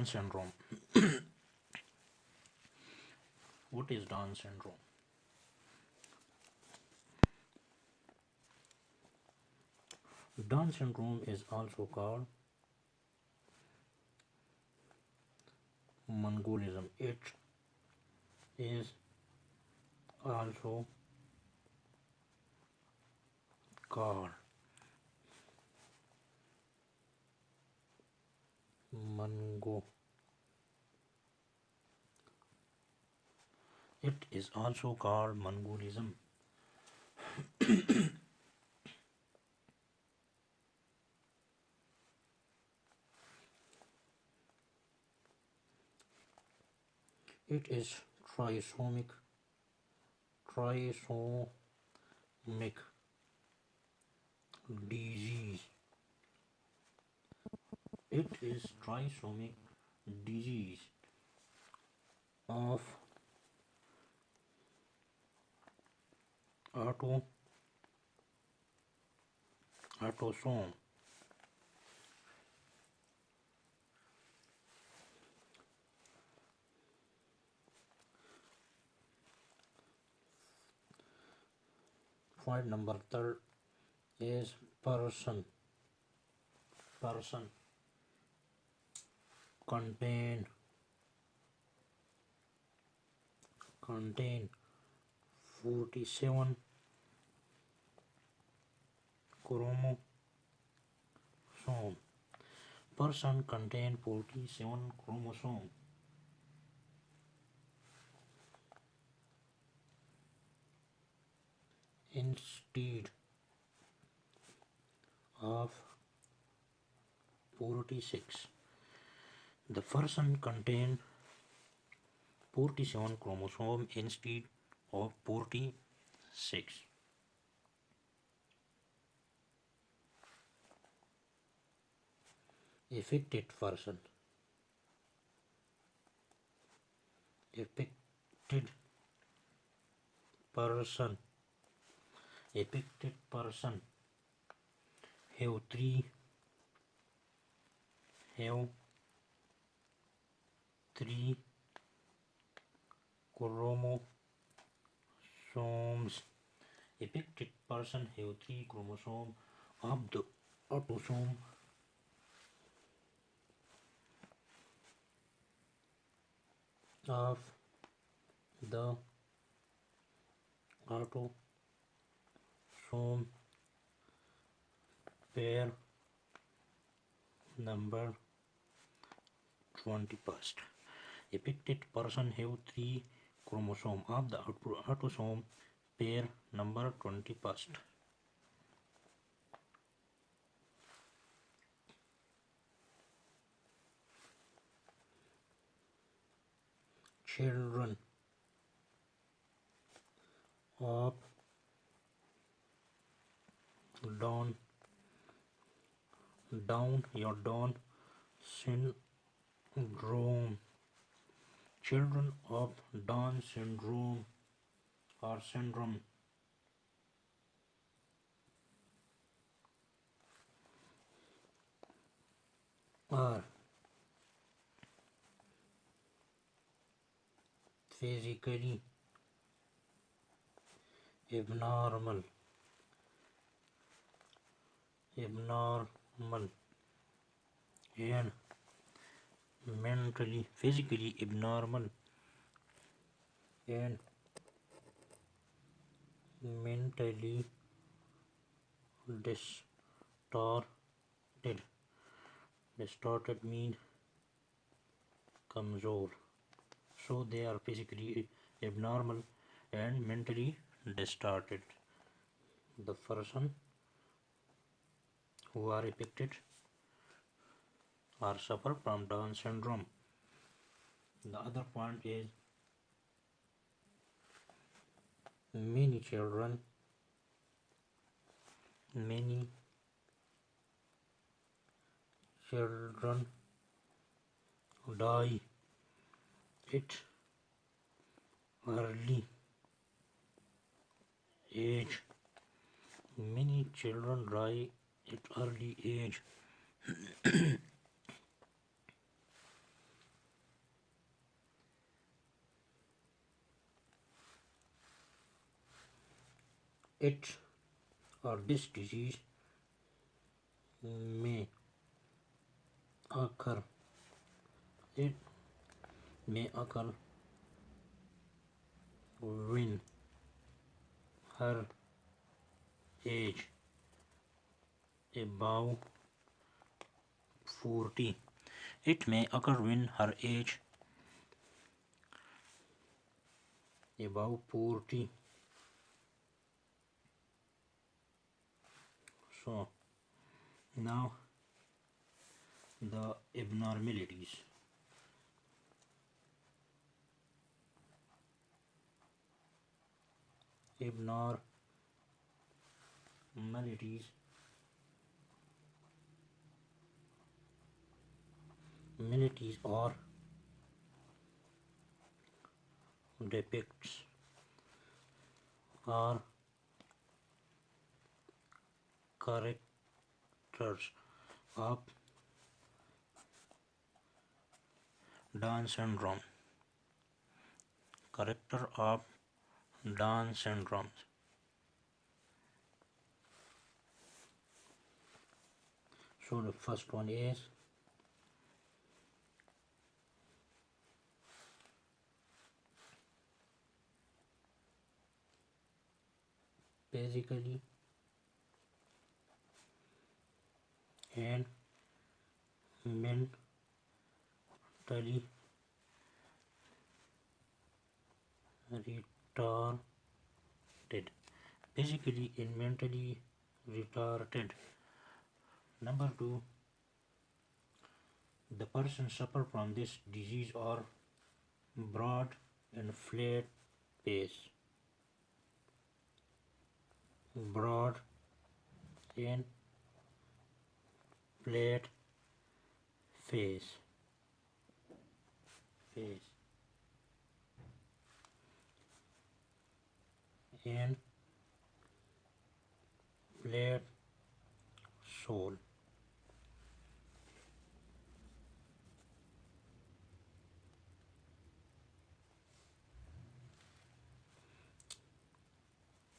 Down syndrome. What is Down syndrome? Down syndrome is also called Mongolism. It is also called Mongo. It is also called Mongolism. It is trisomic disease. It is trisomic disease of autosome. Point number third is person. Person contain 47 chromosome. Person contain 47 chromosome. Instead of 46. The person contain 47 chromosome instead of 46. Affected person. Affected person. Affected person have three chromosomes. Affected person have three chromosomes of the autosome of the autosome pair number 21st. Affected person have three chromosomes of the autosome pair number 21st. Children of Down syndrome. Children of Down syndrome or syndrome are physically abnormal and physically abnormal and mentally distorted. Distorted means kamzor. So they are physically abnormal and mentally distorted. The person who are affected or suffer from Down syndrome. The other point is many children die at early age. Many children die at early age. it or this disease may occur it may occur when her age above 40. It may occur when her age above 40. So now the abnormalities. Abnormalities or defects are characters of Down syndrome. Character of Down syndrome. So the first one is physically and mentally retarded. Physically and mentally retarded. Number 2, the person suffer from this disease or broad and flat face. Broad and flat face. And flat soul.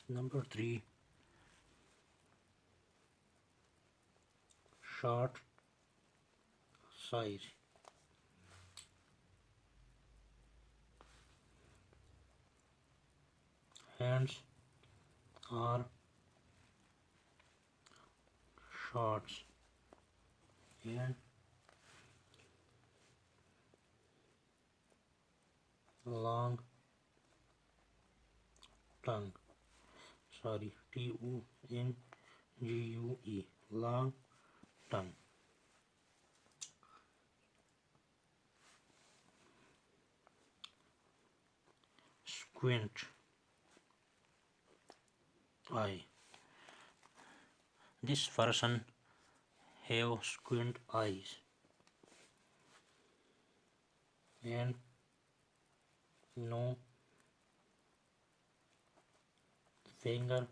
Number 3, short size. Hands are short and long tongue. Tongue. Long tongue. Squint eye. This person have squint eyes and no fingerprint.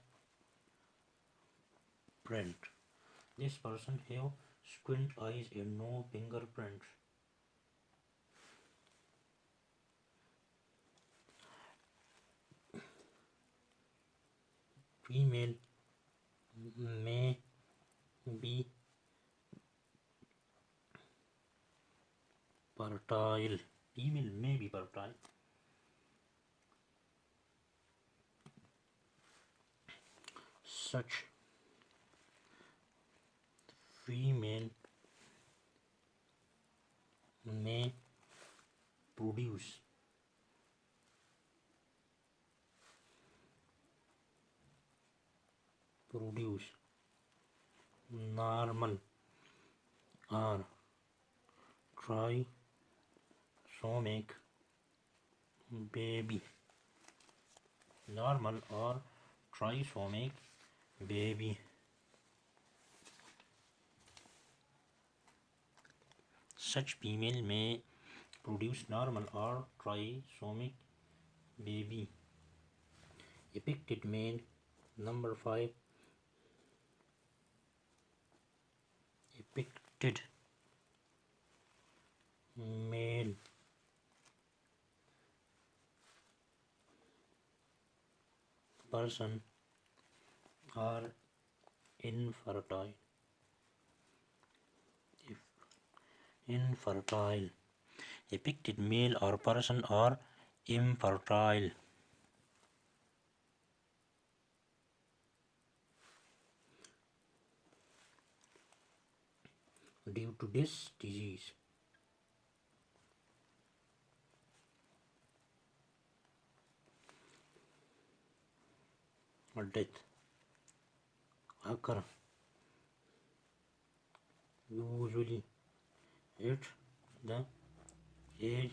This person have squint eyes and no fingerprints. Female may be fertile. Female may be fertile. Such female may produce normal or trisomic baby. Normal or trisomic baby. Such female may produce normal or trisomic baby. Affected male. Number 5, affected male person are infertile. If infertile, depicted male or person are infertile due to this disease. Or death occur usually at the age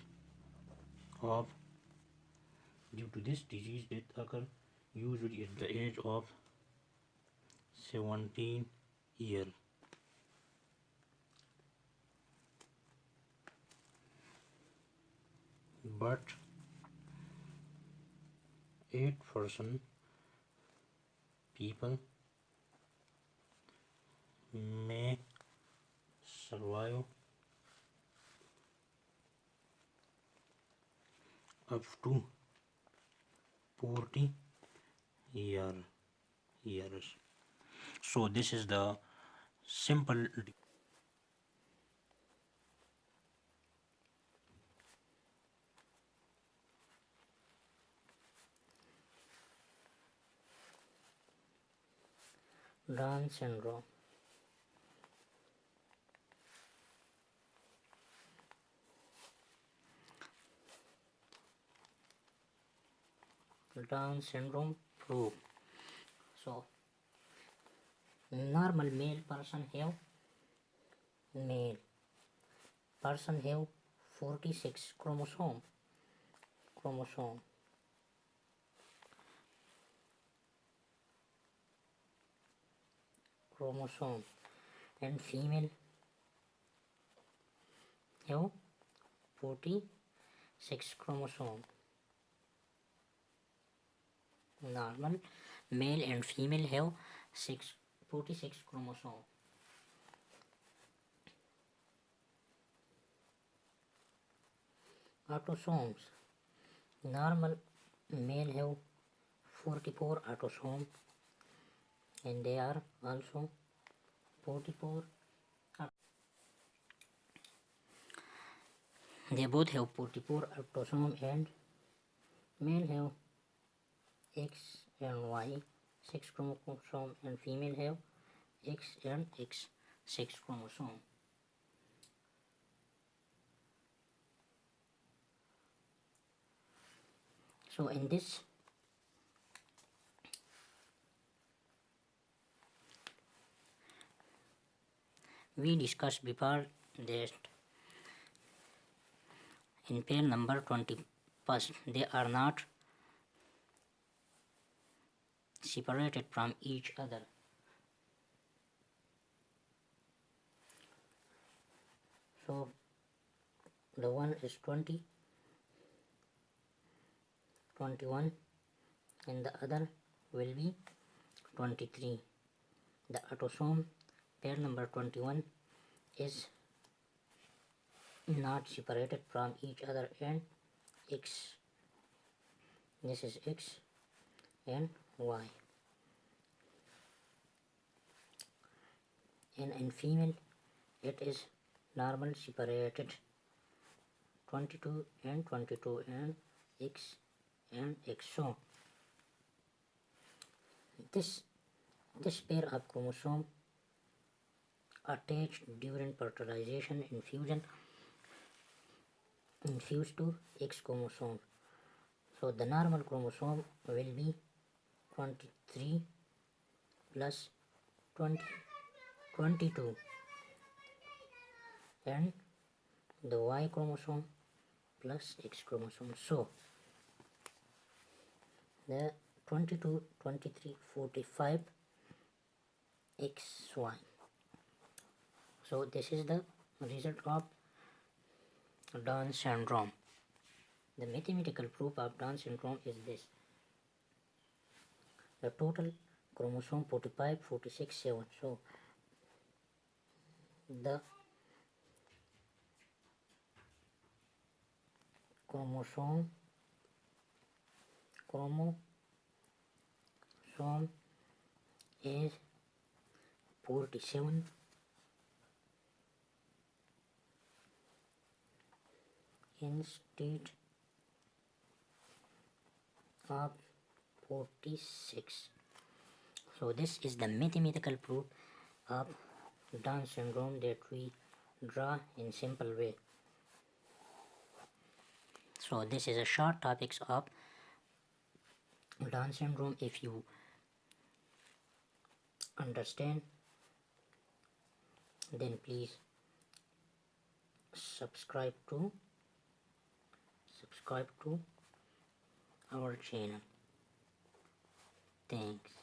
of due to this disease death occur usually at the age of 17 years. But 8% people may survive up to 40 years. So this is the simple Down syndrome. Down syndrome proof. So, normal male person have 46 chromosome and female have 46 chromosome. Normal male and female have 46 chromosome. Autosomes. Normal male have 44 autosomes and they are also 44. They both have 44 autosomes and male have X and Y 6 chromosome and female have X and X 6 chromosome. So in this we discussed before that in pair number 21st they are not separated from each other. So the one is 20, 21 and the other will be 23. The autosome pair number 21 is not separated from each other and X. This is X and Y. And in female it is normal separated 22 and 22 and X and X. So this pair of chromosome attached during fertilization infused to X chromosome. So the normal chromosome will be 23 plus 22 and the Y chromosome plus X chromosome. So the 22, 23, 45 XY. So this is the result of Down syndrome. The mathematical proof of Down syndrome is this. The total chromosome 45, 46, 7. So the chromosome is 47 instead of 46. So this is the mathematical proof of Down syndrome that we draw in simple way. So this is a short topics of Down syndrome. If you understand, then please subscribe to our channel. Thanks.